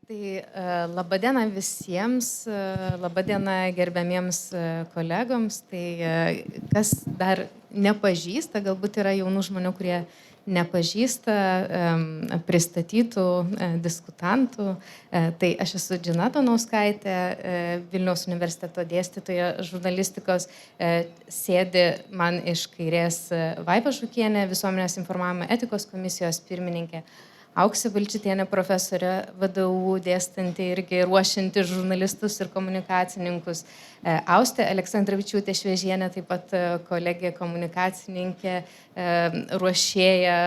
Tai labadiena visiems, labadiena gerbiamiems kolegoms. Tai kas dar nepažįsta, galbūt yra jaunų žmonių, kurie nepažįsta pristatytų diskutantų. Tai aš esu Džina Donauskaitė, Vilniaus universiteto dėstytoja žurnalistikos. Sėdi man iš kairės Vaiva Žukienė, visuomenės informavimo etikos komisijos pirmininkė. Auksė Balčytienė, profesorė VDU, dėstanti irgi ruošianti žurnalistus ir komunikacininkus. Austė Aleksandravičiūtė Šviežienė, taip pat kolegė komunikacininkė, ruošėja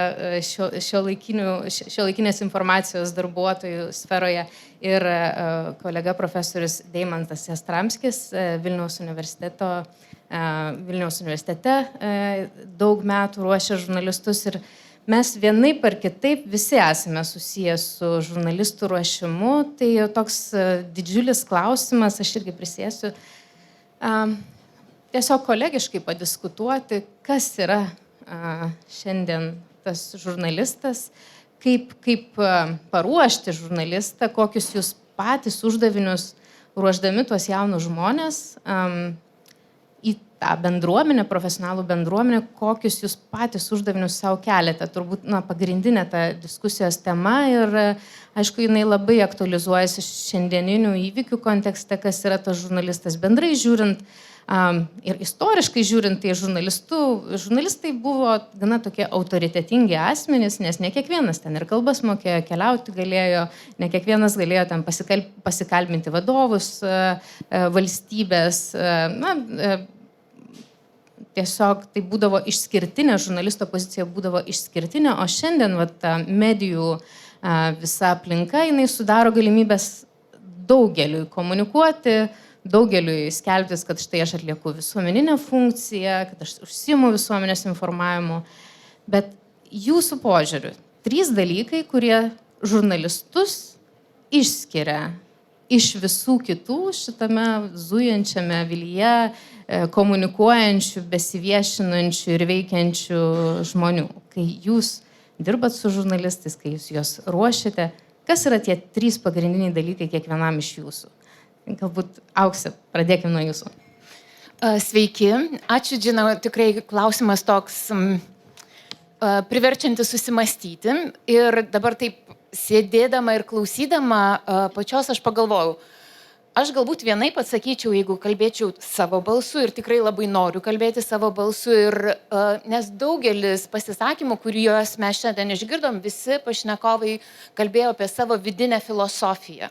šiuolaikinės informacijos darbuotojų sferoje. Ir kolega profesorius Deimantas Jastramskis Vilniaus universitete daug metų ruošia žurnalistus ir mes vienaip ar kitaip visi esame susijęs su žurnalistų ruošimu. Tai toks didžiulis klausimas, aš irgi prisėsiu tiesiog kolegiškai padiskutuoti, kas yra šiandien tas žurnalistas, kaip paruošti žurnalistą, kokius jūs patys uždavinius ruošdami tuos jaunus žmonės į tą bendruomenę, profesionalų bendruomenę, kokius jūs patys uždavinius savo keliate. Turbūt pagrindinė ta diskusijos tema ir, aišku, jinai labai aktualizuojasi šiandieninių įvykių kontekste, kas yra tas žurnalistas. Bendrai žiūrint ir istoriškai žiūrint, tai žurnalistai buvo gana tokie autoritetingi asmenys, nes ne kiekvienas ten ir kalbas mokėjo, keliauti galėjo, ne kiekvienas galėjo ten pasikalbinti vadovus, valstybės, tiesiog tai būdavo išskirtinė, žurnalisto pozicija būdavo išskirtinė, o šiandien medijų visa aplinka, jinai sudaro galimybės daugeliui komunikuoti, daugeliui skelbtis, kad štai aš atlieku visuomeninę funkciją, kad aš užsiimu visuomenės informavimu. Bet jūsų požiūriu, 3 dalykai, kurie žurnalistus išskiria iš visų kitų šitame zujančiame avilyje komunikuojančių, besiviešinančių ir veikiančių žmonių. Kai jūs dirbat su žurnalistais, kai jūs juos ruošiate, kas yra tie 3 pagrindiniai dalykai kiekvienam iš jūsų? Galbūt Auksė, pradėkime nuo jūsų. Sveiki, ačiū Džina, tikrai klausimas toks priverčiantis susimastyti. Ir dabar taip sėdėdama ir klausydama pačios aš pagalvojau, aš galbūt vienaip atsakyčiau, jeigu kalbėčiau savo balsu ir tikrai labai noriu kalbėti savo balsu, nes daugelis pasisakymų, kuriuos mes šiandien išgirdom, visi pašnekovai kalbėjo apie savo vidinę filosofiją.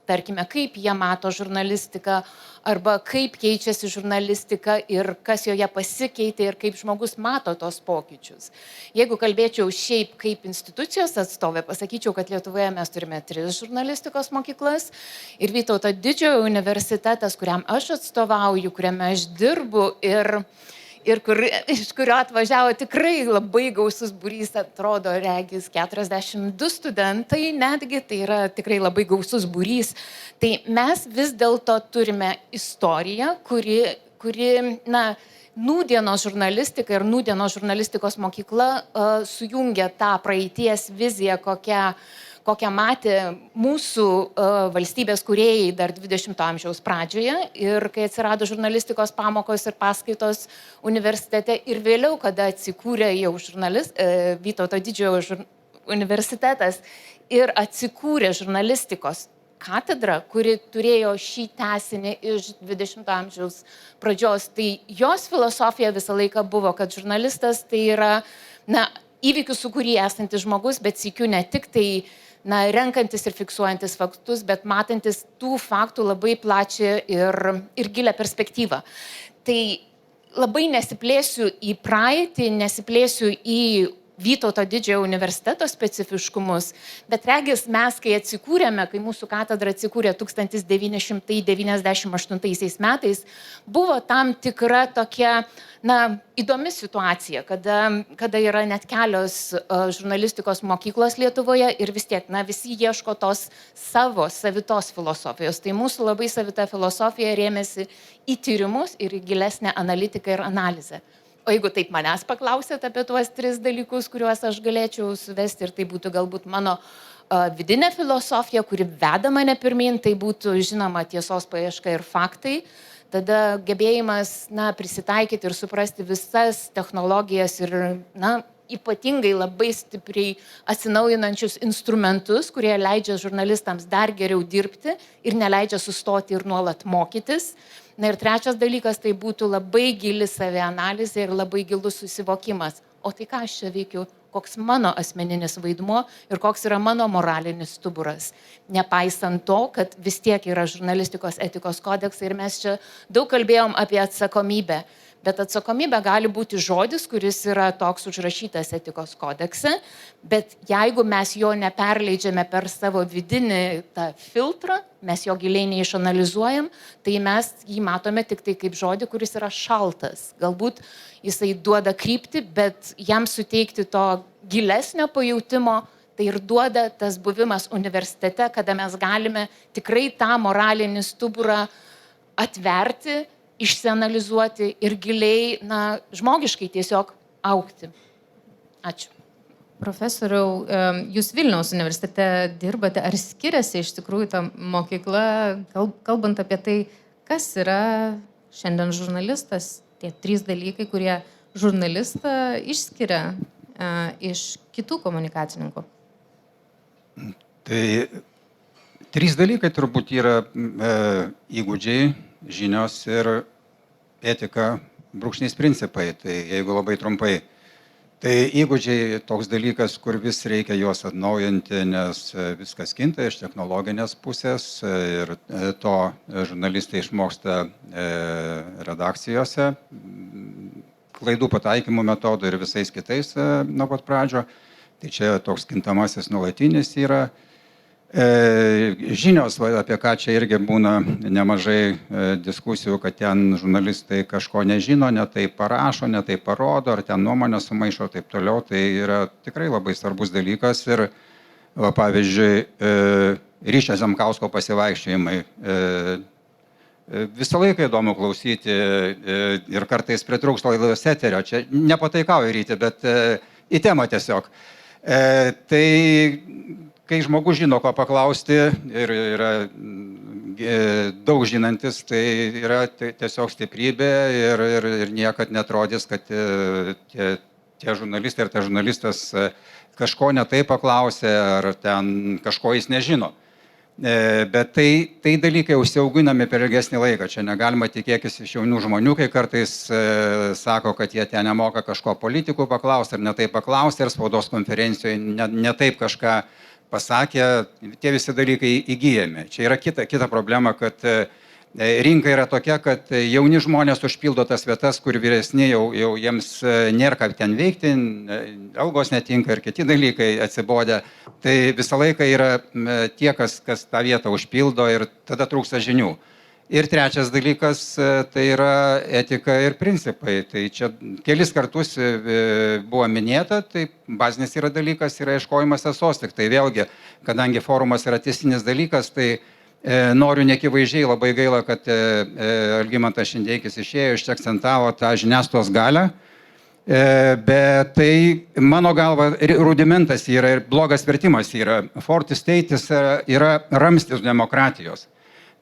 Tarkime, kaip jie mato žurnalistiką arba kaip keičiasi žurnalistika ir kas joje pasikeitė ir kaip žmogus mato tos pokyčius. Jeigu kalbėčiau šiaip kaip institucijos atstovė, pasakyčiau, kad Lietuvoje mes turime 3 žurnalistikos mokyklas ir Vytauto Didžiojo universitetas, kuriam aš atstovauju, kuriame aš dirbu ir iš kurio atvažiavo tikrai labai gausus būrys, atrodo, regis 42 studentai netgi, tai yra tikrai labai gausus būrys. Tai mes vis dėlto turime istoriją, kuri nūdienos žurnalistika ir nūdienos žurnalistikos mokykla sujungia tą praeities viziją, kokią matė mūsų valstybės kūrėjai dar 20 amžiaus pradžioje ir kai atsirado žurnalistikos pamokos ir paskaitos universitete ir vėliau, kada atsikūrė jau Vytauto Didžiojo universitetas ir atsikūrė žurnalistikos katedra, kuri turėjo šį tęsinį iš 20 amžiaus pradžios. Tai jos filosofija visą laiką buvo, kad žurnalistas tai yra įvykių sūkury esantis žmogus, bet sykiu ne tik tai renkantis ir fiksuojantis faktus, bet matantis tų faktų labai plačią ir gilią perspektyvą. Tai labai nesiplėsiu į praeitį, nesiplėsiu į Vytauto Didžiojo universiteto specifiškumus, bet regis mes, kai atsikūrėme, kai mūsų katedra atsikūrė 1998 metais, buvo tam tikra tokia, įdomi situacija, kada yra net kelios žurnalistikos mokyklos Lietuvoje ir vis tiek, visi ieško tos savitos filosofijos. Tai mūsų labai savita filosofija rėmėsi į tyrimus ir į gilesnę analitiką ir analizę. O jeigu taip manęs paklausėt apie tuos 3 dalykus, kuriuos aš galėčiau suvesti ir tai būtų galbūt mano vidinė filosofija, kuri veda mane pirmin, tai būtų, žinoma, tiesos paieška ir faktai. Tada gebėjimas, prisitaikyti ir suprasti visas technologijas ir, ypatingai labai stipriai atsinaujinančius instrumentus, kurie leidžia žurnalistams dar geriau dirbti ir neleidžia sustoti ir nuolat mokytis. Ir trečias dalykas, tai būtų labai gili savianalizė ir labai gilus susivokimas. O tai ką aš čia veikiu, koks mano asmeninis vaidmuo ir koks yra mano moralinis stuburas. Nepaisant to, kad vis tiek yra žurnalistikos etikos kodeksai ir mes čia daug kalbėjom apie atsakomybę. Bet atsakomybė gali būti žodis, kuris yra toks užrašytas etikos kodekse, bet jeigu mes jo neperleidžiame per savo vidinį tą filtrą, mes jo giliai neišanalizuojam, tai mes jį matome tik tai kaip žodį, kuris yra šaltas. Galbūt jisai duoda kryptį, bet jam suteikti to gilesnio pajautimo, tai ir duoda tas buvimas universitete, kada mes galime tikrai tą moralinį stuburą atverti, išsianalizuoti ir giliai, žmogiškai tiesiog augti. Ačiū. Profesoriau, jūs Vilniaus universitete dirbate, ar skiriasi iš tikrųjų ta mokykla, kalbant apie tai, kas yra šiandien žurnalistas, tie 3 dalykai, kurie žurnalistą išskiria iš kitų komunikacininkų? Tai 3 dalykai turbūt yra įgūdžiai, žinios ir etika, brūkšnys principai. Tai jeigu labai trumpai, tai įgūdžiai toks dalykas, kur vis reikia juos atnaujinti, nes viskas kinta iš technologinės pusės ir to žurnalistai išmoksta redakcijose, klaidų pataikymo metodų ir visais kitais nuo pat pradžio. Tai čia toks kintamasis nuolatinis yra. Žinios, apie ką čia irgi būna nemažai diskusijų, kad ten žurnalistai kažko nežino, ne tai parašo, ne tai parodo, ar ten nuomonę sumaišo, taip toliau. Tai yra tikrai labai svarbus dalykas. Ir pavyzdžiui, Ryčio Zemkausko pasivaikščiojimai. Visą laiką įdomu klausyti ir kartais pritrūksta laidos eterio. Čia nepataikauju Ryti, bet į temą tiesiog. Tai kai žmogus žino, ko paklausti ir yra daug žinantis, tai yra tiesiog stiprybė ir niekad netrodys, kad tie žurnalistai ir ta žurnalistas kažko ne taip paklausė ar ten kažko jis nežino. Bet tai dalykai užsiauginami per ilgesnį laiką. Čia negalima tikėtis iš jaunų žmonių, kai kartais sako, kad jie ten nemoka kažko politikų paklausti ar ne taip paklausti, ir spaudos konferencijoje ne taip kažką pasakė, tie visi dalykai įgyjami. Čia yra kita problema, kad rinka yra tokia, kad jauni žmonės užpildo tas vietas, kur vyresni jau jiems nėra ką ten veikti, algos netinka ir kiti dalykai atsibodę. Tai visą laiką yra tie, kas tą vietą užpildo ir tada trūksta žinių. Ir trečias dalykas, tai yra etika ir principai. Tai čia kelis kartus buvo minėta, tai bazinis yra dalykas, yra ieškojimas tiesos. Tik tai vėlgi, kadangi forumas yra tiesinis dalykas, tai noriu nekivaizdžiai, labai gaila, kad Algimantas Šindeikis išėjo, akcentavo tą žiniasklaidos galią. Bet tai mano galva rudimentas yra ir blogas vertimas yra. Fortis teitis yra ramstis demokratijos.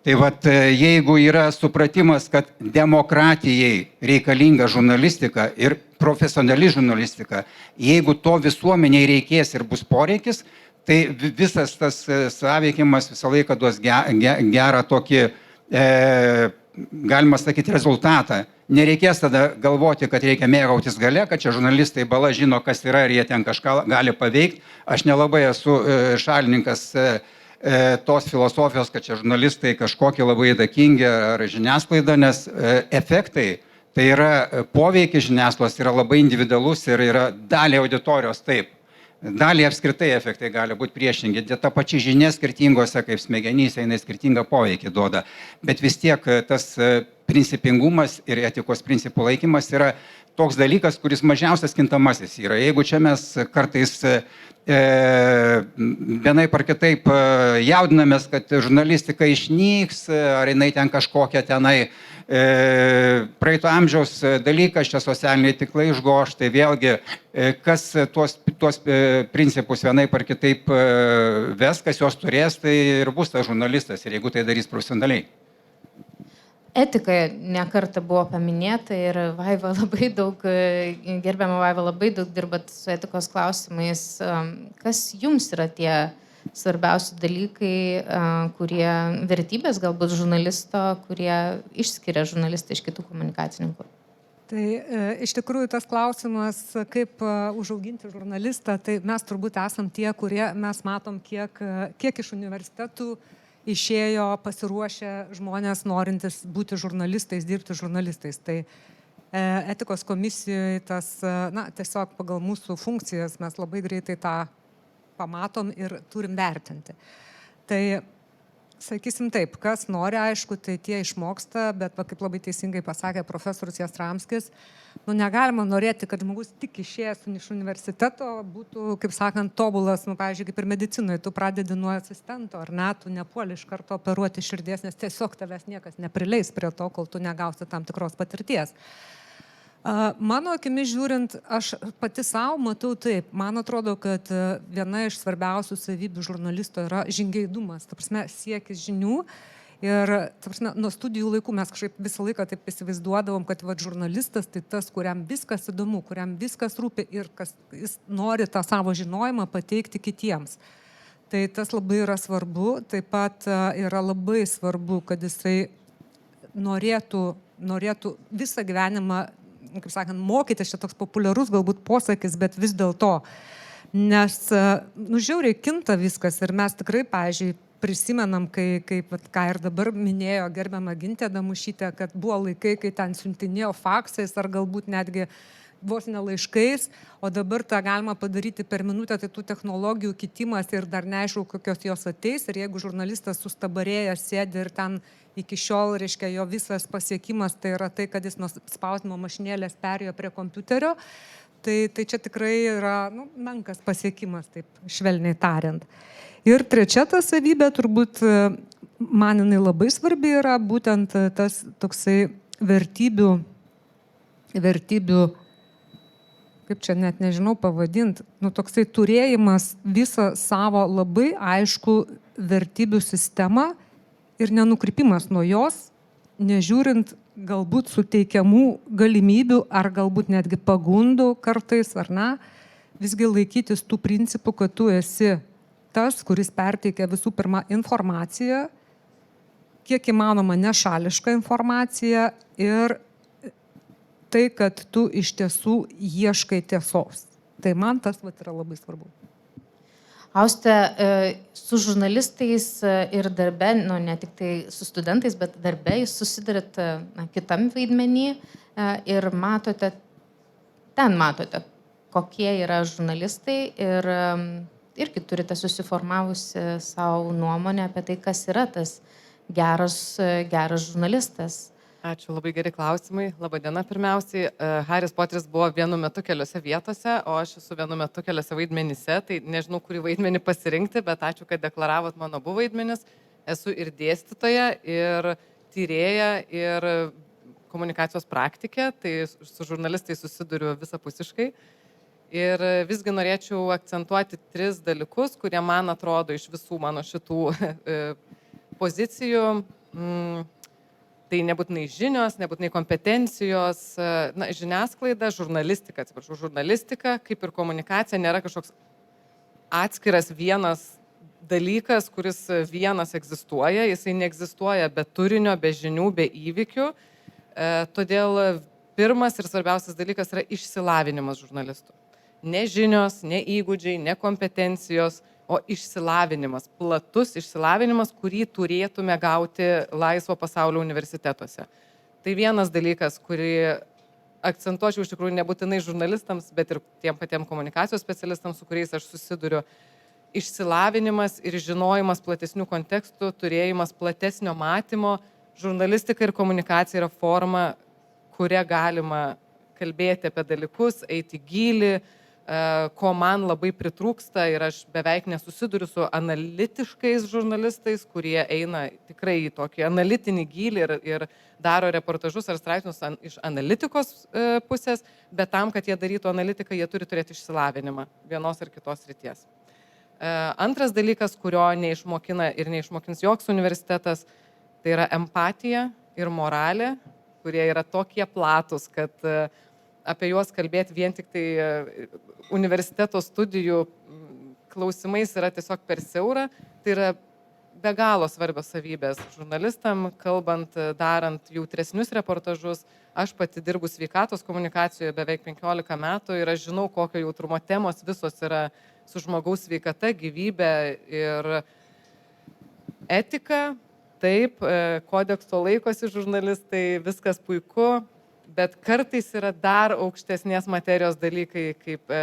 Tai vat, jeigu yra supratimas, kad demokratijai reikalinga žurnalistika ir profesionali žurnalistika, jeigu to visuomeniai reikės ir bus poreikis, tai visas tas sąveikimas visą laiką duos gerą tokį, galima sakyti, rezultatą. Nereikės tada galvoti, kad reikia mėgautis gale, kad čia žurnalistai bala žino, kas yra ir jie ten kažką gali paveikti. Aš nelabai esu šalininkas tos filosofijos, kad čia žurnalistai kažkokie labai įtakingi ar žiniasklaida, nes efektai, tai yra poveikis žiniasklaidos, yra labai individualus ir yra dalį auditorijos taip. Dalį apskritai efektai gali būti priešingi. Ta pačia žinia skirtingose, kaip smegenyse, jinai skirtingą poveikį duoda. Bet vis tiek tas principingumas ir etikos principų laikymas yra toks dalykas, kuris mažiausias kintamasis yra. Jeigu čia mes kartais vienaip ar kitaip jaudinamės, kad žurnalistika išnyks, ar jinai ten kažkokia tenai praeito amžiaus dalykas, čia socialiniai tinklai išgoš, tai vėlgi, kas tuos principus vienaip ar kitaip ves, kas juos turės, tai ir bus tas žurnalistas, ir jeigu tai darys profesionaliai. Etika nekarta buvo paminėta ir Vaiva labai daug, gerbiama Vaiva, labai daug dirbat su etikos klausimais. Kas jums yra tie svarbiausi dalykai, kurie vertybės galbūt žurnalisto, kurie išskiria žurnalistą iš kitų komunikacininkų? Tai iš tikrųjų tas klausimas, kaip užauginti žurnalistą, tai mes turbūt esam tie, kurie mes matom, kiek iš universitetų išėjo pasiruošę žmonės norintis būti žurnalistais, dirbti žurnalistais. Tai etikos komisijoje tas, tiesiog pagal mūsų funkcijas mes labai greitai tą pamatom ir turim vertinti. Tai, sakysim taip, kas nori, aišku, tai tie išmoksta, bet kaip labai teisingai pasakė profesorius Jastramskis, negalima norėti, kad žmogus tik išėjęs iš universiteto būtų, kaip sakant, tobulas, pavyzdžiui, kaip ir medicinoje, tu pradedi nuo asistento, ar ne, tu nepuoli iš karto operuoti širdies, nes tiesiog tavęs niekas neprileis prie to, kol tu negausi tam tikros patirties. Mano akimis žiūrint, aš pati savo matau taip, man atrodo, kad viena iš svarbiausių savybių žurnalisto yra žingeidumas, ta prasme, siekis žinių. Ir, ta prasme, nuo studijų laikų mes kažkaip visą laiką taip įsivaizduodavom, kad žurnalistas tai tas, kuriam viskas įdomu, kuriam viskas rūpi ir jis nori tą savo žinojimą pateikti kitiems. Tai tas labai yra svarbu, taip pat yra labai svarbu, kad jisai norėtų visą gyvenimą, kaip sakant, mokytis, čia toks populiarus galbūt posakis, bet vis dėlto, nes žiauriai kinta viskas ir mes tikrai, pavyzdžiui, prisimenam, kaip ką ir dabar minėjo gerbiama Gintė Damušytė, kad buvo laikai, kai ten siuntinėjo faksais ar galbūt netgi vos ne laiškais, o dabar tą galima padaryti per minutę, tai tų technologijų kitimas ir dar neaišku, kokios jos ateis. Ir jeigu žurnalistas sustabarėjęs sėdi ir ten iki šiol, reiškia, jo visas pasiekimas, tai yra tai, kad jis nuo spausdinimo mašinėlės perėjo prie kompiuterio, tai čia tikrai yra menkas pasiekimas, taip švelniai tariant. Ir trečia ta savybė, turbūt man jinai labai svarbi yra būtent tas toksai vertybių, kaip čia net nežinau pavadinti, toksai turėjimas visą savo labai aišku vertybių sistemą ir nenukrypimas nuo jos, nežiūrint galbūt suteikiamų galimybių ar galbūt netgi pagundų kartais, ar ne, visgi laikytis tų principų, kad tu esi tas, kuris perteikia visų pirma informaciją, kiek įmanoma nešališką informaciją ir tai, kad tu iš tiesų ieškai tiesos. Tai man tas yra labai svarbu. Auste, su žurnalistais ir darbe, ne tik tai su studentais, bet darbe jūs susidarat kitam vaidmenį ir matote, kokie yra žurnalistai ir irgi turite susiformavusi savo nuomonę apie tai, kas yra tas geras žurnalistas. Ačiū, labai geri klausimai. Labadiena pirmiausiai. Haris Poteris buvo vienu metu keliose vietose, o aš esu vienu metu keliose vaidmenyse, tai nežinau, kurį vaidmenį pasirinkti, bet ačiū, kad deklaravot mano abu vaidmenis. Esu ir dėstytoja, ir tyrėja, ir komunikacijos praktikė, tai su žurnalistais susiduriu visapusiškai. Ir visgi norėčiau akcentuoti 3 dalykus, kurie man atrodo iš visų mano šitų pozicijų. Tai nebūtinai žinios, nebūtinai kompetencijos, žiniasklaida, žurnalistika, kaip ir komunikacija, nėra kažkoks atskiras vienas dalykas, kuris vienas egzistuoja, jisai neegzistuoja be turinio, be žinių, be įvykių. Todėl pirmas ir svarbiausias dalykas yra išsilavinimas žurnalistų. Ne žinios, ne įgūdžiai, ne kompetencijos, o išsilavinimas, platus išsilavinimas, kurį turėtume gauti laisvo pasaulio universitetuose. Tai vienas dalykas, kurį akcentuočiau iš tikrųjų nebūtinai žurnalistams, bet ir tiem patiem komunikacijos specialistams, su kuriais aš susiduriu. Išsilavinimas ir žinojimas platesnių kontekstų, turėjimas platesnio matymo. Žurnalistika ir komunikacija yra forma, kuria galima kalbėti apie dalykus, eiti į gilį, ko man labai pritrūksta ir aš beveik nesusiduriu su analitiškais žurnalistais, kurie eina tikrai į tokį analitinį gilį ir daro reportažus ar straipsnius iš analitikos pusės, bet tam, kad jie darytų analitiką, jie turi turėti išsilavinimą vienos ar kitos srities. Antras dalykas, kurio neišmokina ir neišmokins joks universitetas, tai yra empatija ir moralė, kurie yra tokie platus, kad apie juos kalbėti vien tik tai universiteto studijų klausimais yra tiesiog per siaura. Tai yra be galo svarbios savybės žurnalistam, kalbant, darant jautresnius reportažus. Aš pati dirbu sveikatos komunikacijoje beveik 15 metų ir aš žinau, kokio jautrumo temos visos yra su žmogaus sveikata, gyvybė ir etika. Taip, kodekso laikosi žurnalistai, viskas puiku, bet kartais yra dar aukštesnės materijos dalykai kaip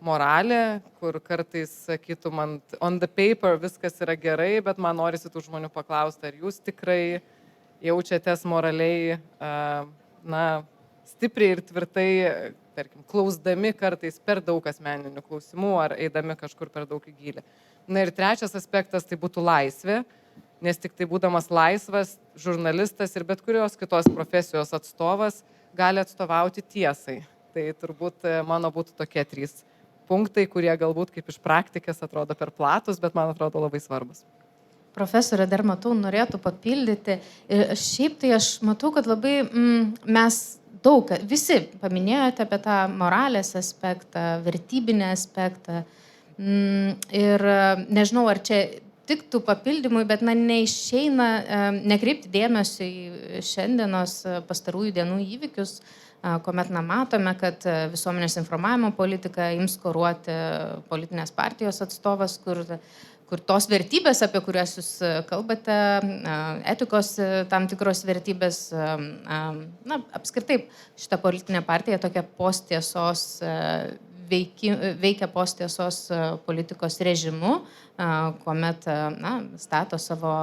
moralė, kur kartais sakytum, on the paper viskas yra gerai, bet man norisi tų žmonių paklausti, ar jūs tikrai jaučiatės moraliai, stipriai ir tvirtai, tarkim, klausdami kartais per daug asmeninių klausimų ar eidami kažkur per daug į gilį. Na ir trečias aspektas tai būtų laisvė. Nes tik tai būdamas laisvas žurnalistas ir bet kurios kitos profesijos atstovas gali atstovauti tiesai. Tai turbūt mano būtų tokie 3 punktai, kurie galbūt kaip iš praktikės atrodo per platus, bet man atrodo labai svarbus. Profesorė, dar matau, norėtų papildyti. Šiaip tai aš matau, kad labai mes daug, visi paminėjote apie tą moralės aspektą, vertybinį aspektą. Ir nežinau, ar čia tiktų papildymui, bet neišeina nekreipti dėmesio į šiandienos pastarųjų dienų įvykius, kuomet matome, kad visuomenės informavimo politika ims koruoti politinės partijos atstovas, kur tos vertybės, apie kurias jūs kalbate, etikos tam tikros vertybės, apskritai šita politinė partija tokia posttiesos veikia posttiesos politikos režimu, kuomet stato savo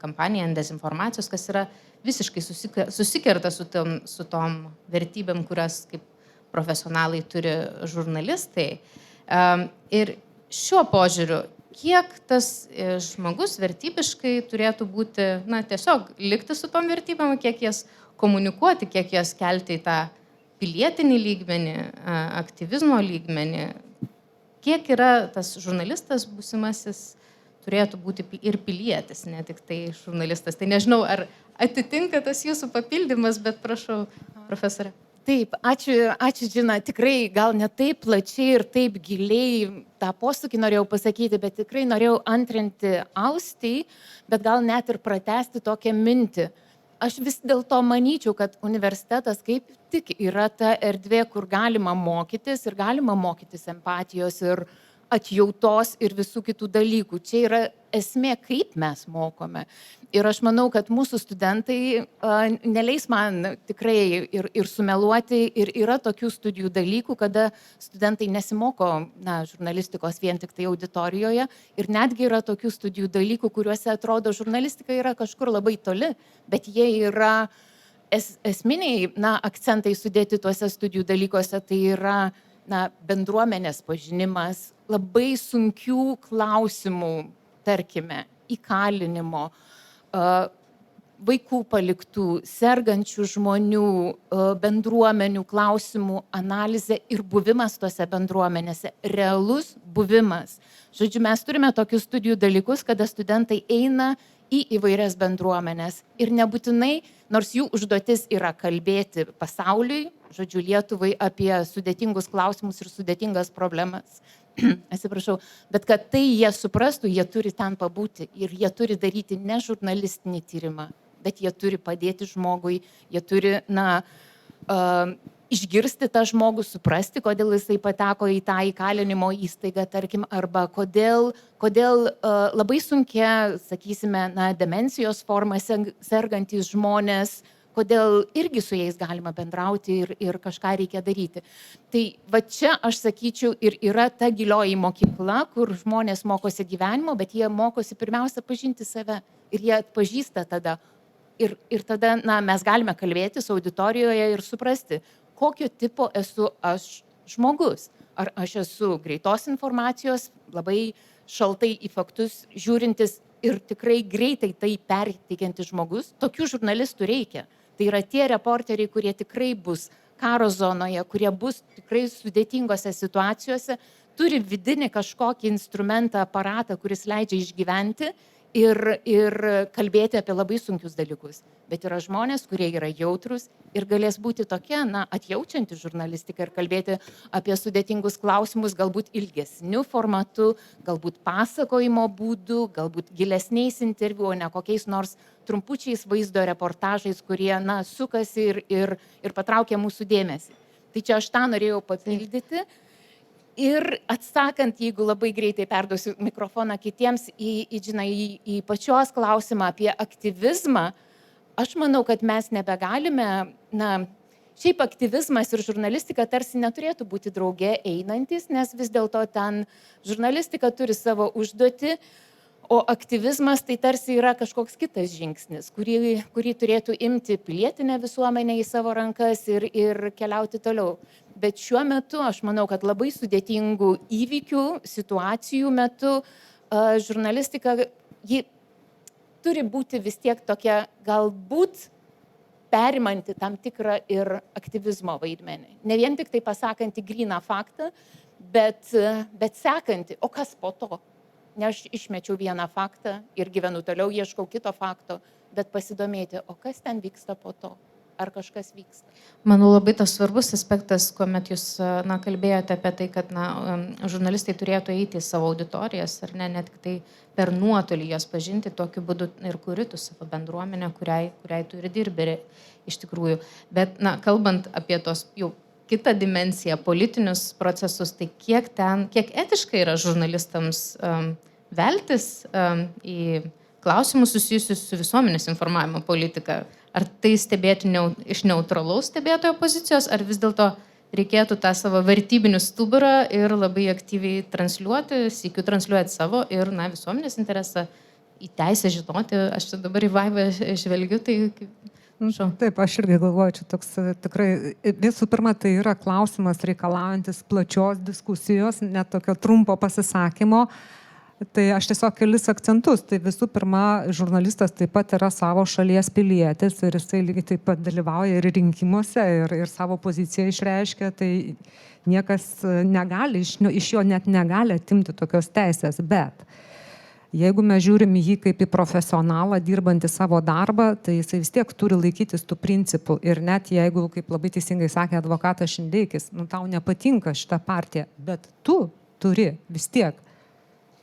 kampaniją ant dezinformacijos, kas yra visiškai susikerta su tom vertybėm, kurias kaip profesionalai turi žurnalistai. Ir šiuo požiūriu, kiek tas žmogus vertybiškai turėtų būti, tiesiog likti su tom vertybėm, kiek jas komunikuoti, kiek jas kelti į tą pilietinį lygmenį, aktyvizmo lygmenį, kiek yra tas žurnalistas būsimasis turėtų būti ir pilietis, ne tik tai žurnalistas. Tai nežinau, ar atitinka tas jūsų papildymas, bet prašau, profesorė. Taip, ačiū Džina, tikrai gal ne taip plačiai ir taip giliai tą posūkį norėjau pasakyti, bet tikrai norėjau antrinti Austei, bet gal net ir pratęsti tokią mintį. Aš vis dėlto manyčiau, kad universitetas kaip tik yra ta erdvė, kur galima mokytis ir galima mokytis empatijos ir atjautos ir visų kitų dalykų. Čia yra esmė, kaip mes mokome. Ir aš manau, kad mūsų studentai neleis man tikrai ir sumeluoti. Ir yra tokių studijų dalykų, kada studentai nesimoko žurnalistikos vien tik tai auditorijoje. Ir netgi yra tokių studijų dalykų, kuriuose atrodo žurnalistika yra kažkur labai toli, bet jie yra esminiai akcentai sudėti tuose studijų dalykuose. Tai yra bendruomenės pažinimas, labai sunkių klausimų, tarkime, įkalinimo, vaikų paliktų, sergančių žmonių, bendruomenių klausimų analizė ir buvimas tose bendruomenėse, realus buvimas. Žodžiu, mes turime tokius studijų dalykus, kada studentai eina į įvairias bendruomenės ir nebūtinai, nors jų užduotis yra kalbėti pasauliui, žodžiu, Lietuvai apie sudėtingus klausimus ir sudėtingas problemas. Atsiprašau, bet kad tai jie suprastų, jie turi ten pabūti ir jie turi daryti ne žurnalistinį tyrimą, bet jie turi padėti žmogui, jie turi, išgirsti tą žmogų, suprasti, kodėl jisai pateko į tą įkalinimo įstaigą, tarkim, arba kodėl labai sunkia, sakysime, demencijos forma sergantys žmonės, kodėl irgi su jais galima bendrauti ir kažką reikia daryti. Tai va čia, aš sakyčiau, ir yra ta gilioji mokykla, kur žmonės mokosi gyvenimo, bet jie mokosi pirmiausia pažinti save ir jie atpažįsta tada. Ir tada mes galime kalbėti su auditorijoje ir suprasti, kokio tipo esu aš žmogus. Ar aš esu greitos informacijos, labai šaltai į faktus žiūrintis ir tikrai greitai tai perteikiantis žmogus. Tokių žurnalistų reikia. Tai yra tie reporteriai, kurie tikrai bus karo zonoje, kurie bus tikrai sudėtingose situacijose, turi vidinį kažkokį instrumentą, aparatą, kuris leidžia išgyventi ir kalbėti apie labai sunkius dalykus. Bet yra žmonės, kurie yra jautrus ir galės būti tokie, atjaučianti žurnalistiką ir kalbėti apie sudėtingus klausimus, galbūt ilgesniu formatu, galbūt pasakojimo būdu, galbūt gilesniais interviu, o ne kokiais nors trumpučiais vaizdo reportažais, kurie, sukasi ir patraukia mūsų dėmesį. Tai čia aš tą norėjau papildyti. Ir atsakant, jeigu labai greitai perduosiu mikrofoną kitiems į pačios klausimą apie aktyvizmą, aš manau, kad mes nebegalime, šiaip aktyvizmas ir žurnalistika tarsi neturėtų būti drauge einantis, nes vis dėlto ten žurnalistika turi savo užduotį, o aktyvizmas tai tarsi yra kažkoks kitas žingsnis, kurį turėtų imti pilietinė visuomenė į savo rankas ir keliauti toliau. Bet šiuo metu aš manau, kad labai sudėtingų įvykių, situacijų metu žurnalistika, ji turi būti vis tiek tokia galbūt perimanti tam tikrą ir aktyvizmo vaidmenį. Ne vien tik tai pasakanti gryną faktą, bet sekanti, o kas po to? Ne aš išmečiau vieną faktą ir gyvenu toliau, ieškau kito fakto, bet pasidomėti, o kas ten vyksta po to? Ar kažkas vyksta? Manau, labai tas svarbus aspektas, kuomet jūs kalbėjote apie tai, kad žurnalistai turėtų eiti į savo auditorijas, ar ne tik tai per nuotolį jas pažinti, tokiu būdu ir kuritų savo bendruomenę, kuriai turi dirbi iš tikrųjų. Bet kalbant apie tos jau kitą dimensiją, politinius procesus, tai kiek etiškai yra žurnalistams veltis į klausimus susijusius su visuomenės informavimo politika. Ar tai stebėti iš neutralaus stebėtojo pozicijos, ar vis dėlto reikėtų tą savo vertybinių stuburą ir labai aktyviai transliuoti, sykiu transliuoti savo ir visuomenės interesą į teisę žinoti. Aš čia dabar į Vaivą žvelgiu, tai... Taip, aš irgi galvoju, čia toks tikrai, visų pirma, tai yra klausimas reikalaujantis plačios diskusijos, net tokio trumpo pasisakymo. Tai aš tiesiog kelis akcentus. Tai visų pirma, žurnalistas taip pat yra savo šalies pilietis ir jisai lygiai taip pat dalyvauja ir rinkimuose ir savo poziciją išreiškia. Tai niekas negali, iš jo net negali atimti tokios teisės. Bet jeigu mes žiūrim jį kaip į profesionalą dirbantį savo darbą, tai jisai vis tiek turi laikytis tų principų. Ir net jeigu, kaip labai teisingai sakė advokatas Šindeikis, tau nepatinka šita partija, bet tu turi vis tiek.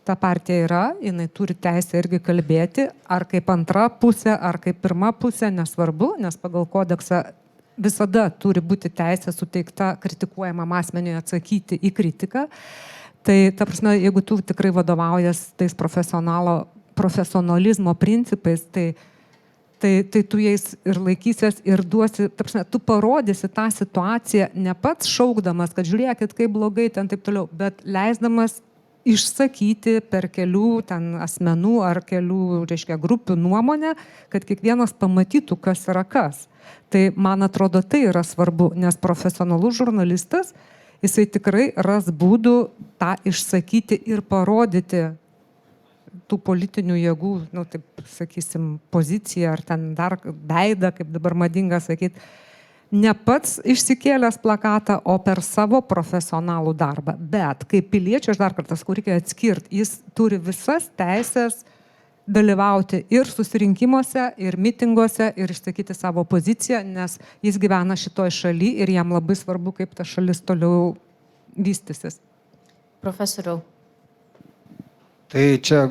Ta partija yra, jinai turi teisę irgi kalbėti, ar kaip antra pusė, ar kaip pirma pusė, nesvarbu, nes pagal kodeksą visada turi būti teisė suteikta kritikuojamam asmeniui atsakyti į kritiką. Tai, ta prasme, jeigu tu tikrai vadovaujas tais profesionalizmo principais, tai tu jais ir laikysies ir duosi, ta prasme, tu parodysi tą situaciją ne pats šaukdamas, kad žiūrėkit, kaip blogai ten taip toliau, bet leisdamas išsakyti per kelių ten asmenų ar kelių, grupių nuomonę, kad kiekvienas pamatytų, kas yra kas. Tai, man atrodo, tai yra svarbu, nes profesionalus žurnalistas, jisai tikrai ras būdų tą išsakyti ir parodyti tų politinių jėgų, taip sakysim, poziciją ar ten dar veidą, kaip dabar madinga sakyti, ne pats išsikėlęs plakatą, o per savo profesionalų darbą. Bet kaip piliečiai, aš dar kartą reikia atskirti, jis turi visas teisės dalyvauti ir susirinkimuose, ir mitinguose, ir išsakyti savo poziciją, nes jis gyvena šitoj šaly ir jam labai svarbu, kaip ta šalis toliau vystysis. Profesoriau. Tai čia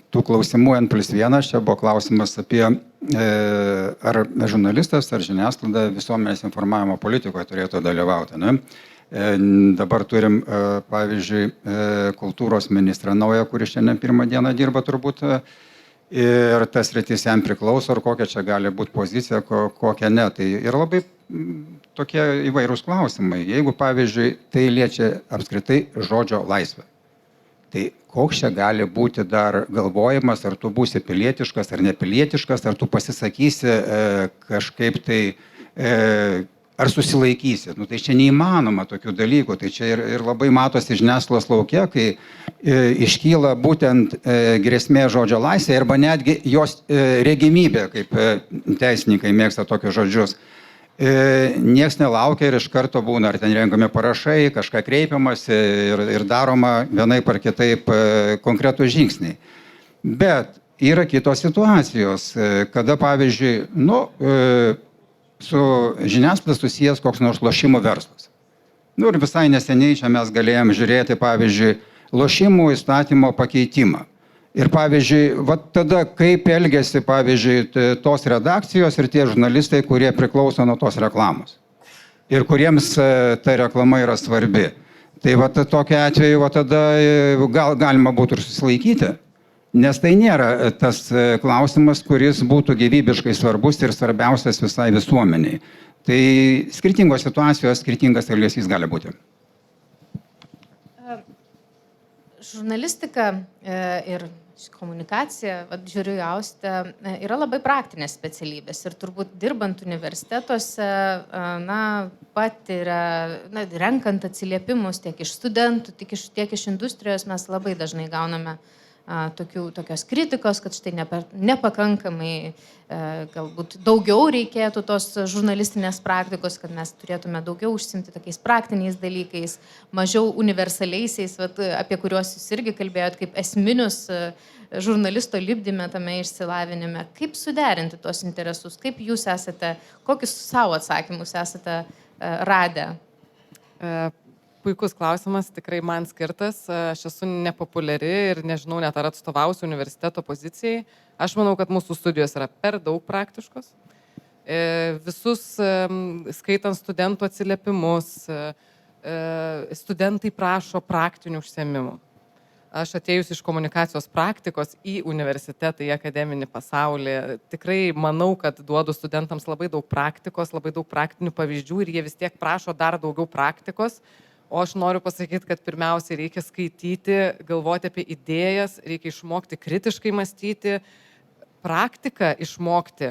tų klausimų N+1, čia buvo klausimas apie ar žurnalistas, ar žiniasklaida visuomenės informavimo politikoje turėtų dalyvauti. Ne? Dabar turim, pavyzdžiui, kultūros ministrą naują, kuris šiandien pirmą dieną dirba turbūt, ir tas sritis jam priklauso, ar kokia čia gali būti pozicija, kokia ne. Tai ir labai tokie įvairūs klausimai. Jeigu, pavyzdžiui, tai liečia apskritai žodžio laisvę. Tai koks čia gali būti dar galvojimas, ar tu būsi pilietiškas ar nepilietiškas, ar tu pasisakysi kažkaip tai ar susilaikysit. Nu, tai čia neįmanoma tokių dalykų. Tai čia ir labai matosi žiniasklaidos laukia, kai iškyla būtent grėsmė žodžio laisvė arba netgi jos regimybė, kaip teisininkai mėgsta tokius žodžius. Niekas nelaukia ir iš karto būna, ar ten renkami parašai, kažką kreipiamasi ir daroma vienaip ar kitaip konkretų žingsniai. Bet yra kitos situacijos, kada, pavyzdžiui, su žiniasklaida susijęs koks nors lošimų verslas. Ir visai neseniai čia mes galėjom žiūrėti, pavyzdžiui, lošimų įstatymo pakeitimą. Ir pavyzdžiui, tada kaip elgėsi, pavyzdžiui, tos redakcijos ir tie žurnalistai, kurie priklauso nuo tos reklamos. Ir kuriems ta reklama yra svarbi. Tai tokiu atveju tada galima būtų ir susilaikyti. Nes tai nėra tas klausimas, kuris būtų gyvybiškai svarbus ir svarbiausias visai visuomeniai. Tai skirtingos situacijos, skirtingas elgesys gali būti. Žurnalistika ir komunikacija, žiūriu į Austę, yra labai praktinės specialybės ir turbūt dirbant universitetuose, patiria, renkant atsiliepimus tiek iš studentų, tiek iš industrijos, mes labai dažnai gauname tokios kritikos, kad štai nepakankamai galbūt daugiau reikėtų tos žurnalistinės praktikos, kad mes turėtume daugiau užsimti tokiais praktiniais dalykais, mažiau universaliaisiais, apie kuriuos jūs irgi kalbėjot, kaip esminius žurnalisto lipdyme tame išsilavinime. Kaip suderinti tos interesus? Kaip jūs esate, kokius savo atsakymus esate radę? Puikus klausimas, tikrai man skirtas. Aš esu nepopuliari ir nežinau net ar atstovausiu universiteto pozicijai. Aš manau, kad mūsų studijos yra per daug praktiškos. Visus skaitant studentų atsiliepimus, studentai prašo praktinių užsiėmimų. Aš atėjus iš komunikacijos praktikos į universitetą, į akademinį pasaulį, tikrai manau, kad duodu studentams labai daug praktikos, labai daug praktinių pavyzdžių ir jie vis tiek prašo dar daugiau praktikos. O aš noriu pasakyti, kad pirmiausiai reikia skaityti, galvoti apie idėjas, reikia išmokti kritiškai mąstyti, praktiką išmokti.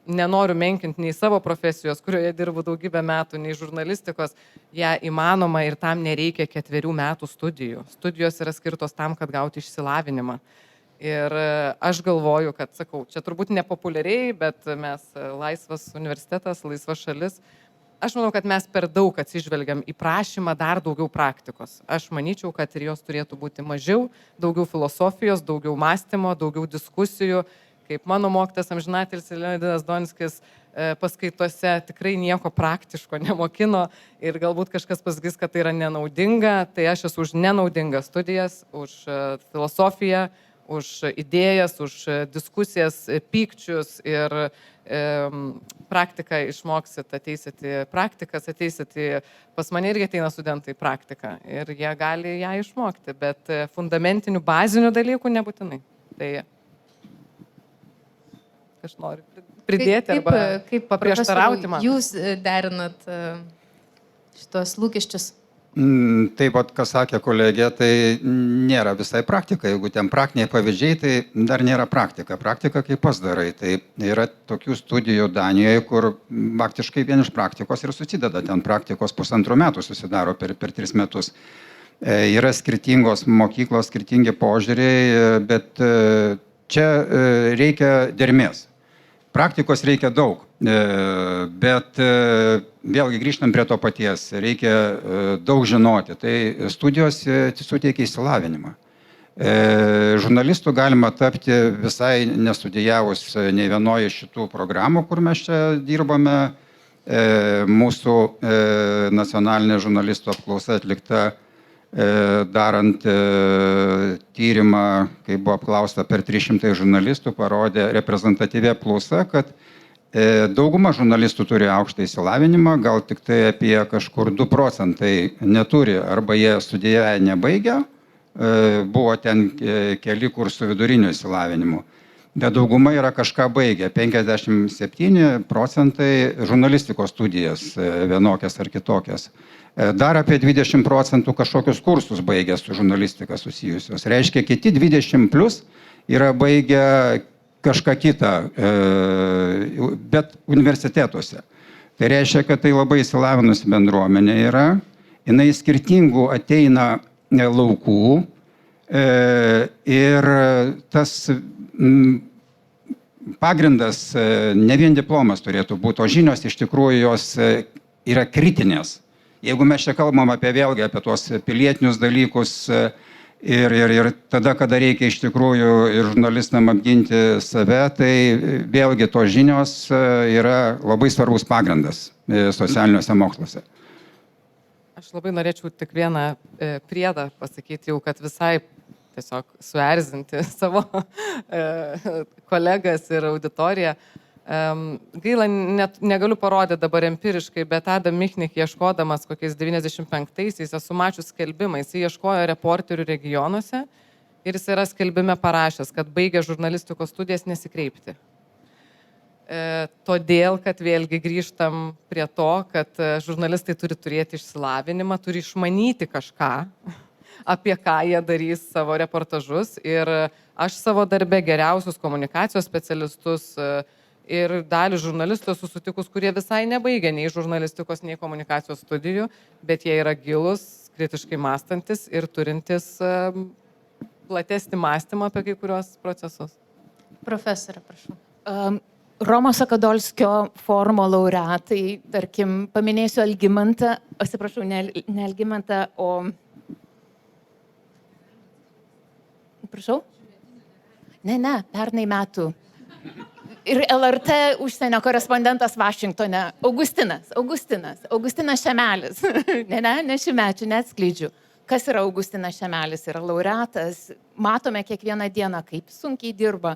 Nenoriu menkinti nei savo profesijos, kurioje dirbu daugybę metų, nei žurnalistikos, ją įmanoma ir tam nereikia 4 metų studijų. Studijos yra skirtos tam, kad gauti išsilavinimą. Ir aš galvoju, kad, sakau, čia turbūt nepopuliariai, bet mes laisvas universitetas, laisva šalis. Aš manau, kad mes per daug atsižvelgiam į prašymą dar daugiau praktikos. Aš manyčiau, kad ir jos turėtų būti mažiau, daugiau filosofijos, daugiau mąstymo, daugiau diskusijų. Kaip mano mokytojas amžinatilsį Leonidas Donskis paskaitose tikrai nieko praktiško nemokino ir galbūt kažkas pasakys, kad tai yra nenaudinga. Tai aš esu už nenaudingas studijas, už filosofiją, už idėjas, už diskusijas, pykčius ir praktiką išmoksit, ateisit į praktikas, ateisit į... Pas mane irgi ateina studentai į praktiką ir jie gali ją išmokti, bet fundamentinių, bazinių dalykų nebūtinai. Tai aš noriu pridėti arba paprieštarauti man. Jūs derinat šitos lūkesčius? Taip, kas sakė kolegė, tai nėra visai praktika. Jeigu ten praktiniai pavyzdžiai, tai dar nėra praktika. Praktika kaip pas darai. Tai yra tokių studijų Danijoje, kur faktiškai vien iš praktikos ir susideda. Ten praktikos 1,5 metų susidaro per 3 metus. Yra skirtingos mokyklos, skirtingi požiūriai, bet čia reikia dermės. Praktikos reikia daug, bet vėlgi grįžtam prie to paties, reikia daug žinoti. Tai studijos suteikia išsilavinimą. Žurnalistų galima tapti visai nestudijavus nei vienoje iš šitų programų, kur mes čia dirbame. Mūsų nacionalinė žurnalistų apklausa atlikta darant tyrimą, kai buvo apklausta per 300 žurnalistų, parodė reprezentatyvi apklausa, kad dauguma žurnalistų turi aukštą išsilavinimą, gal tik tai apie kažkur 2 procentai neturi, arba jie studijavę nebaigę, buvo ten keli kur su viduriniu išsilavinimu. Bet dauguma yra kažką baigę, 57 procentai žurnalistikos studijas vienokias ar kitokias. Dar apie 20 procentų kažkokius kursus baigę su žurnalistika susijusios. Reiškia, kiti 20+ yra baigę kažką kitą, bet universitetuose. Tai reiškia, kad tai labai įsilavinusi bendruomenė yra, jinai skirtingų ateina laukų ir tas pagrindas ne vien diplomas turėtų būti, o žinios iš tikrųjų jos yra kritinės. Jeigu mes čia kalbam vėlgi apie tuos pilietinius dalykus ir tada, kada reikia iš tikrųjų ir žurnalistam apginti save, tai vėlgi tos žinios yra labai svarbus pagrindas socialiniuose moksluose. Aš labai norėčiau tik vieną priedą pasakyti jau, kad visai tiesiog suerzinti savo kolegas ir auditoriją. Gaila, negaliu parodyti dabar empiriškai, bet Adam Michnik ieškodamas kokiais 95-aisiais, esu mačius skelbimą, jis ieškojo reporterių regionuose ir jis yra skelbime parašęs, kad baigė žurnalistikos studijas nesikreipti. Todėl, kad vėlgi grįžtam prie to, kad žurnalistai turi turėti išsilavinimą, turi išmanyti kažką, apie ką jie darys savo reportažus. Ir aš savo darbe geriausius komunikacijos specialistus ir dalį žurnalistų susitikus, kurie visai nebaigė nei žurnalistikos, nei komunikacijos studijų, bet jie yra gilus, kritiškai mąstantis ir turintis platesnį mąstymą apie kai kurios procesus. Profesorė, prašau. Romo Sakadolskio forumo laureatai, tarkim, paminėsiu Algimantą, atsiprašau, ne Algimantą, o... Prašau? Ne, pernai metų. Ir LRT užsienio korespondentas Vašingtone, Augustinas Šemelis. Ne šimečių, neatskleidžiu. Kas yra Augustinas Šemelis? Yra laureatas. Matome kiekvieną dieną, kaip sunkiai dirba,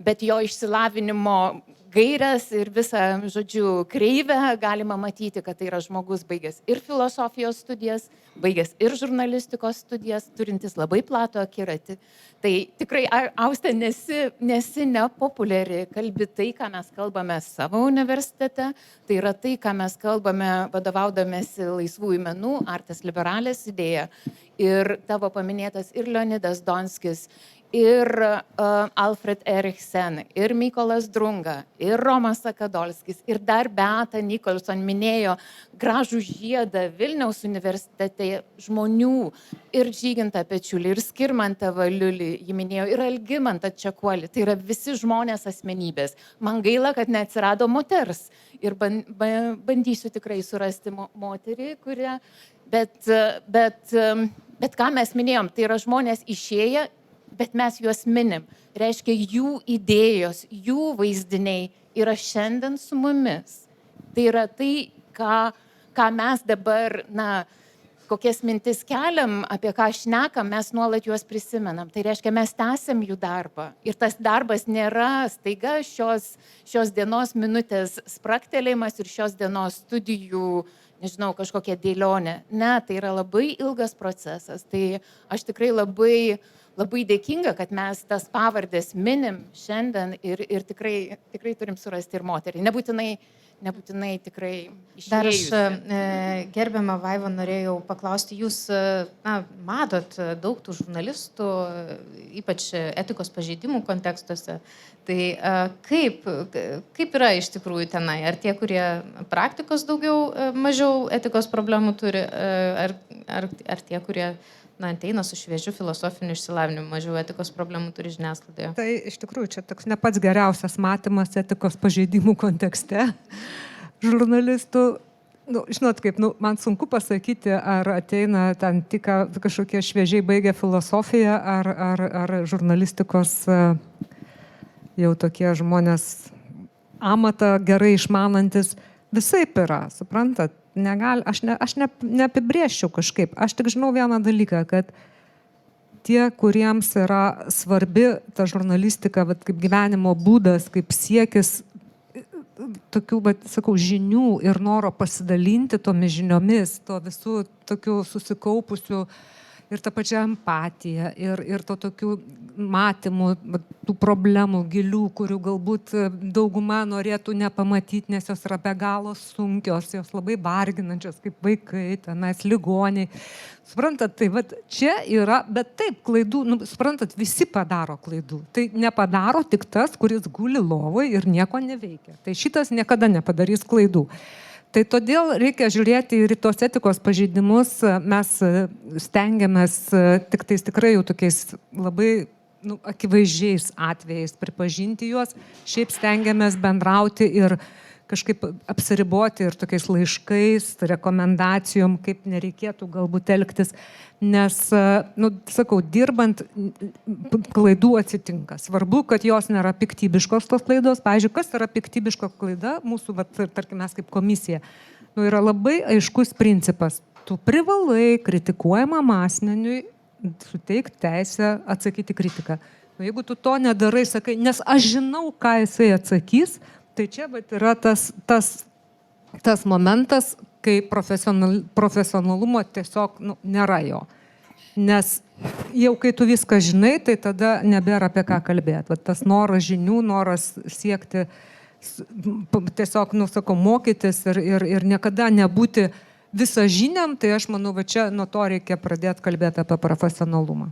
bet jo išsilavinimo gairias ir visą, žodžiu, kreivę galima matyti, kad tai yra žmogus baigęs ir filosofijos studijas, baigęs ir žurnalistikos studijas, turintis labai platų akiratį. Tai tikrai, Auste, nesi nepopuliari, kalbi tai, ką mes kalbame savo universitete, tai yra tai, ką mes kalbame vadovaudamėsi laisvųjų menų, artes liberales idėja. Ir tavo paminėtas ir Leonidas Donskis, ir Alfred Eriksen, ir Mykolas Drunga, ir Romas Sakadolskis, ir dar Beata Nicholson minėjo gražų žiedą Vilniaus universitete žmonių, ir Žygintą Pečiulį, ir Skirmantą Valiulį, jį minėjo, ir Algimantą Čekuolį. Tai yra visi žmonės asmenybės. Man gaila, kad neatsirado moters. Ir bandysiu tikrai surasti moterį, kurią... Bet ką mes minėjom, tai yra žmonės išėję, bet mes juos minim. Reiškia, jų idėjos, jų vaizdiniai yra šiandien su mumis. Tai yra tai, ką mes dabar, kokias mintis keliam, apie ką šnekam, mes nuolat juos prisimenam. Tai reiškia, mes tęsiam jų darbą. Ir tas darbas nėra staiga šios dienos minutės spraktelėjimas ir šios dienos studijų, nežinau, kažkokia dėlionė. Ne, tai yra labai ilgas procesas. Tai aš tikrai labai dėkinga, kad mes tas pavardės minim šiandien ir tikrai turim surasti ir moterį. Nebūtinai tikrai išėjusi. Dar aš, gerbiamą Vaivą, norėjau paklausti, jūs matot daug tų žurnalistų, ypač etikos pažeidimų kontekstuose. Tai kaip yra iš tikrųjų tenai? Ar tie, kurie praktikos mažiau etikos problemų turi, ar tie, kurie ateina su šviežiu filosofiniu išsilavinimu, mažiau etikos problemų turi žiniasklaidoje? Tai iš tikrųjų čia toks ne pats geriausias matymas etikos pažeidimų kontekste žurnalistų. Žinot kaip, man sunku pasakyti, ar ateina ten tik kažkokie šviežiai baigę filosofiją, ar žurnalistikos jau tokie žmonės amatą gerai išmanantis. Visaip yra, suprantat? Aš neapibrėžčiau kažkaip. Aš tik žinau vieną dalyką, kad tie, kuriems yra svarbi ta žurnalistika, kaip gyvenimo būdas, kaip siekis tokių, sakau, žinių ir noro pasidalinti tomis žiniomis, to visų tokių susikaupusių ir ta pačia empatija, ir to tokių matymų, tų problemų gilių, kurių galbūt dauguma norėtų nepamatyti, nes jos yra be galo sunkios, jos labai varginančios, kaip vaikai, tenais ligoniai. Suprantat, tai čia yra, bet taip, klaidų, suprantat, visi padaro klaidų. Tai nepadaro tik tas, kuris guli lovoje ir nieko neveikia. Tai šitas niekada nepadarys klaidų. Tai todėl reikia žiūrėti ir į tos etikos pažeidimus. Mes stengiamės tik tais tikrai jau tokiais labai akivaizdžiais atvejais pripažinti juos. Šiaip stengiamės bendrauti ir kažkaip apsiriboti ir tokiais laiškais, rekomendacijom, kaip nereikėtų galbūt elgtis. Nes, sakau, dirbant klaidų atsitinka. Svarbu, kad jos nėra piktybiškos tos klaidos. Pavyzdžiui, kas yra piktybiško klaida, mūsų, tarkim, mes kaip komisija, yra labai aiškus principas. Tu privalai kritikuojamam asmeniui suteikti teisę atsakyti kritiką. Jeigu tu to nedarai, sakai, nes aš žinau, ką jisai atsakys, tai čia yra tas momentas, kai profesionalumo tiesiog nėra jo. Nes jau kai tu viską žinai, tai tada nebėra apie ką kalbėti. Tas noras žinių, noras siekti tiesiog, mokytis ir niekada nebūti visažiniam, tai aš manau, čia nuo to reikia pradėti kalbėti apie profesionalumą.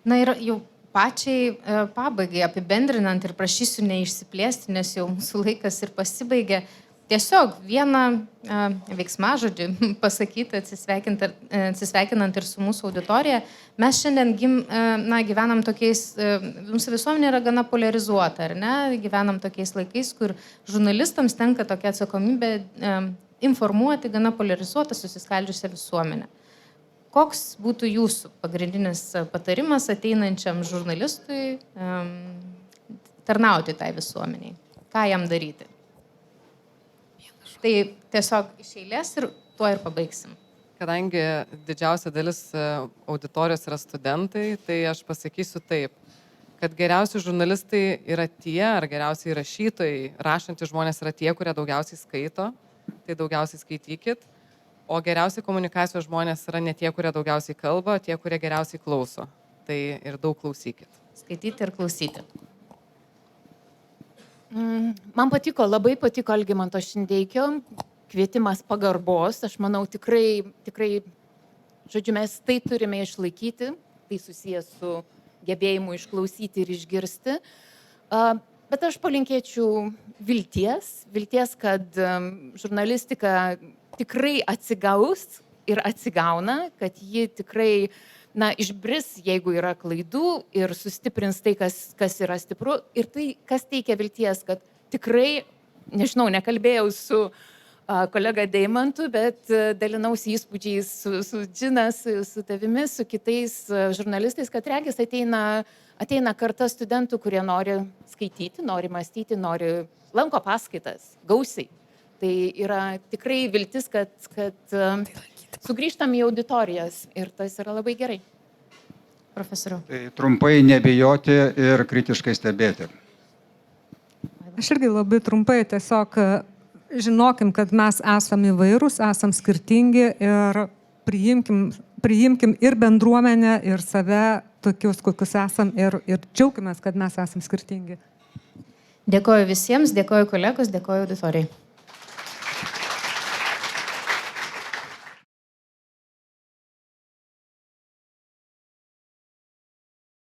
Na ir jau pačiai pabaigai apibendrinant ir prašysiu neišsiplėsti, nes jau mūsų laikas ir pasibaigė. Tiesiog vieną veiksmažodį pasakyti, atsisveikinant ir su mūsų auditorija. Mes šiandien gyvenam tokiais, mūsų visuomenė yra gana polarizuota, ar ne? Gyvenam tokiais laikais, kur žurnalistams tenka tokia atsakomybė informuoti gana polarizuotą, susiskaldžiusią visuomenę. Koks būtų jūsų pagrindinis patarimas ateinančiam žurnalistui tarnauti tai visuomeniai? Ką jam daryti? Tai tiesiog iš eilės ir tuo ir pabaigsim. Kadangi didžiausia dalis auditorijos yra studentai, tai aš pasakysiu taip, kad geriausi žurnalistai yra tie, ar geriausiai rašytojai, rašantys žmonės yra tie, kurie daugiausiai skaito, tai daugiausiai skaitykit. O geriausiai komunikacijos žmonės yra ne tie, kurie daugiausiai kalba, tie, kurie geriausiai klauso. Tai ir daug klausykit. Skaityti ir klausyti. Man labai patiko Algimanto Šindeikio kvietimas pagarbos. Aš manau, tikrai, žodžiu, mes tai turime išlaikyti. Tai susijęs su gebėjimu išklausyti ir išgirsti. Bet aš palinkėčiau vilties, kad žurnalistika tikrai atsigaus ir atsigauna, kad ji tikrai išbris, jeigu yra klaidų ir sustiprins tai, kas yra stipru. Ir tai, kas teikia vilties, kad tikrai, nežinau, nekalbėjau su kolega Deimantu, bet dalinausi įspūdžiais su Džina, su tavimi, su kitais žurnalistais, kad regis ateina karta studentų, kurie nori skaityti, nori mąstyti, lanko paskaitas gausiai. Tai yra tikrai viltis, kad sugrįžtam į auditorijas ir tas yra labai gerai. Profesoriau. Tai trumpai nebijoti ir kritiškai stebėti. Aš irgi labai trumpai tiesiog žinokim, kad mes esam įvairūs, esam skirtingi ir priimkim ir bendruomenę, ir save tokius, kokius esam ir džiaukimės, kad mes esam skirtingi. Dėkoju visiems, dėkoju kolegos, dėkoju auditorijai.